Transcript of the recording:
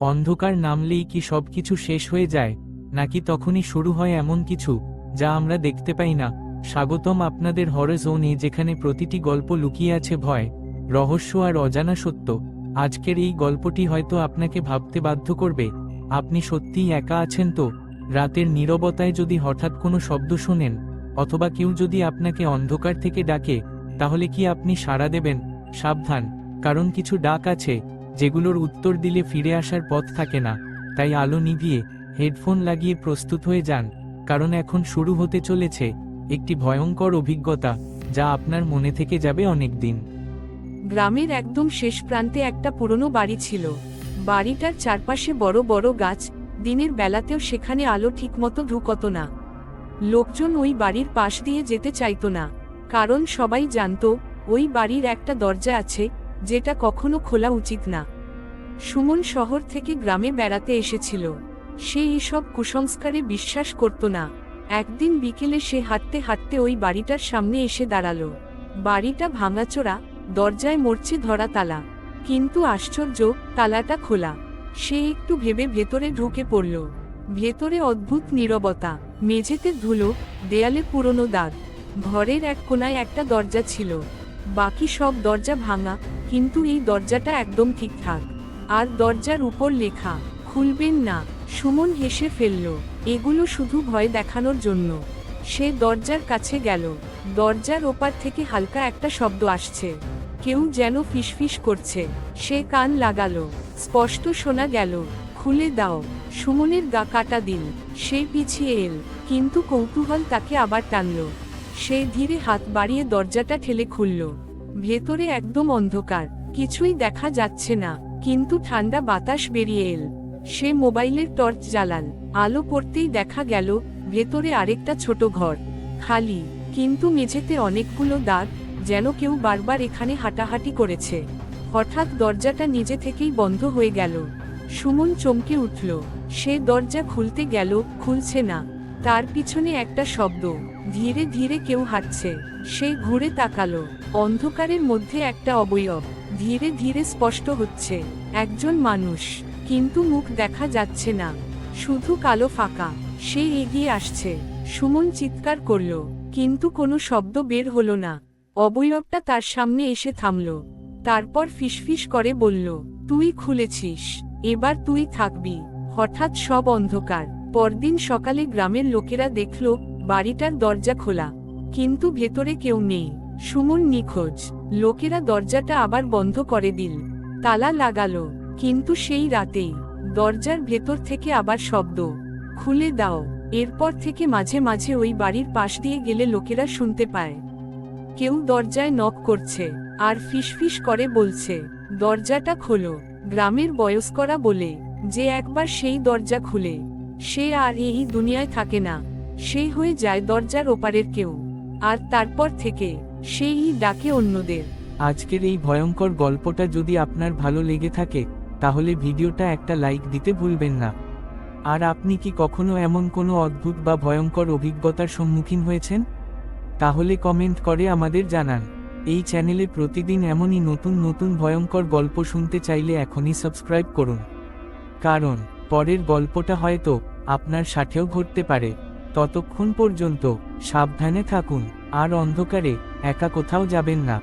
অন্ধকার নামলেই কি সবকিছু শেষ হয়ে যায়, নাকি তখনই শুরু হয় এমন কিছু যা আমরা দেখতে পাই না? স্বাগতম আপনাদের হরর জোনে, যেখানে প্রতিটি গল্প লুকিয়ে আছে ভয়, রহস্য আর অজানা সত্য। আজকের এই গল্পটি হয়তো আপনাকে ভাবতে বাধ্য করবে, আপনি সত্যিই একা আছেন তো? রাতের নীরবতায় যদি হঠাৎ কোনো শব্দ শোনেন, অথবা কেউ যদি আপনাকে অন্ধকার থেকে ডাকে, তাহলে কি আপনি সাড়া দেবেন? সাবধান, কারণ কিছু ডাক আছে যেগুলোর উত্তর দিলে ফিরে আসার পথ থাকে না। তাই আলো নিভিয়ে হেডফোন লাগিয়ে প্রস্তুত হয়ে যান, কারণ এখন শুরু হতে চলেছে একটি ভয়ঙ্কর অভিজ্ঞতা যা আপনার মনে থেকে যাবে অনেক দিন। গ্রামের একদম শেষ প্রান্তে একটা পুরনো বাড়ি ছিল। বাড়িটার চারপাশে বড় বড় গাছ, দিনের বেলাতেও সেখানে আলো ঠিকমতো ঢুকতো না। লোকজন ওই বাড়ির পাশ দিয়ে যেতে চাইতো না, কারণ সবাই জানতো ওই বাড়ির একটা দরজা আছে যেটা কখনো খোলা উচিত না। সুমন শহর থেকে গ্রামে বেড়াতে এসেছিল। সে এসব কুসংস্কারে বিশ্বাস করত না। একদিন বিকেলে সে হাঁটতে হাঁটতে ওই বাড়িটার সামনে এসে দাঁড়ালো। বাড়িটা ভাঙাচোরা, দরজায় মরচে ধরা তালা, কিন্তু আশ্চর্য, তালাটা খোলা। সে একটু ভেবে ভেতরে ঢুকে পড়ল। ভেতরে অদ্ভুত নীরবতা, মেঝেতে ধুলো, দেয়ালে পুরনো দাগ। ঘরের এক কোণায় একটা দরজা ছিল, বাকি সব দরজা ভাঙা, কিন্তু এই দরজাটা একদম ঠিকঠাক। আর দরজার উপর লেখা, খুলবেন না। সুমন হেসে ফেলল, এগুলো শুধু ভয় দেখানোর জন্য। সে দরজার কাছে গেল। দরজার ওপার থেকে হালকা একটা শব্দ আসছে, কেউ যেন ফিসফিস করছে। সে কান লাগালো, স্পষ্ট শোনা গেল, খুলে দাও। সুমনের গা কাটা দিল। সে পিছিয়ে এল, কিন্তু কৌতূহল তাকে আবার টানল। সে ধীরে হাত বাড়িয়ে দরজাটা ঠেলে খুলল। ভেতরে একদম অন্ধকার, কিছুই দেখা যাচ্ছে না, কিন্তু ঠান্ডা বাতাস বেরিয়ে এল। সে মোবাইলের টর্চ জ্বালাল। আলো পড়তেই দেখা গেল ভেতরে আরেকটা ছোট ঘর, খালি, কিন্তু মেঝেতে অনেকগুলো দাগ, যেন কেউ বারবার এখানে হাঁটাহাঁটি করেছে। হঠাৎ দরজাটা নিজে থেকেই বন্ধ হয়ে গেল। সুমন চমকে উঠল। সে দরজা খুলতে গেল, খুলছে না। তার পিছনে একটা শব্দ, ধীরে ধীরে কেউ হাঁটছে। সে ঘুরে তাকালো। অন্ধকারের মধ্যে একটা অবয়ব ধীরে ধীরে স্পষ্ট হচ্ছে, একজন মানুষ, কিন্তু মুখ দেখা যাচ্ছে না, শুধু কালো ফাঁকা। সে এগিয়ে আসছে। সুমন চিৎকার করল, কিন্তু কোনো শব্দ বের হলো না। অবয়বটা তার সামনে এসে থামল। তারপর ফিসফিস করে বলল, তুই খুলেছিস, এবার তুই থাকবি। হঠাৎ সব অন্ধকার। পরদিন সকালে গ্রামের লোকেরা দেখল বাড়িটার দরজা খোলা, কিন্তু ভেতরে কেউ নেই। সুমন নিখোঁজ। লোকেরা দরজাটা আবার বন্ধ করে দিল, তালা লাগালো, কিন্তু সেই রাতেই দরজার ভেতর থেকে আবার শব্দ, খুলে দাও। এরপর থেকে মাঝে মাঝে ওই বাড়ির পাশ দিয়ে গেলে লোকেরা শুনতে পায় কেউ দরজায় নক করছে আর ফিসফিস করে বলছে, দরজাটা খোলো। গ্রামের বয়স্করা বলে, যে একবার সেই দরজা খুলে, সে আর এই দুনিয়ায় থাকে না। সে হয়ে যায় দরজার ওপারের কেউ, আর তারপর থেকে সেই ডাকে অন্যদের। আজকের এই ভয়ঙ্কর গল্পটা যদি আপনার ভালো লেগে থাকে, তাহলে ভিডিওটা একটা লাইক দিতে ভুলবেন না। আর আপনি কি কখনো এমন কোনো অদ্ভুত বা ভয়ঙ্কর অভিজ্ঞতার সম্মুখীন হয়েছেন? তাহলে কমেন্ট করে আমাদের জানান। এই চ্যানেলে প্রতিদিন এমনই নতুন নতুন ভয়ঙ্কর গল্প শুনতে চাইলে এখনই সাবস্ক্রাইব করুন, কারণ পরের গল্পটা হয়তো আপনার সাথেও ঘটতে পারে। ততক্ষণ পর্যন্ত সাবধানে থাকুন আর অন্ধকারে একা কোথাও যাবেন না।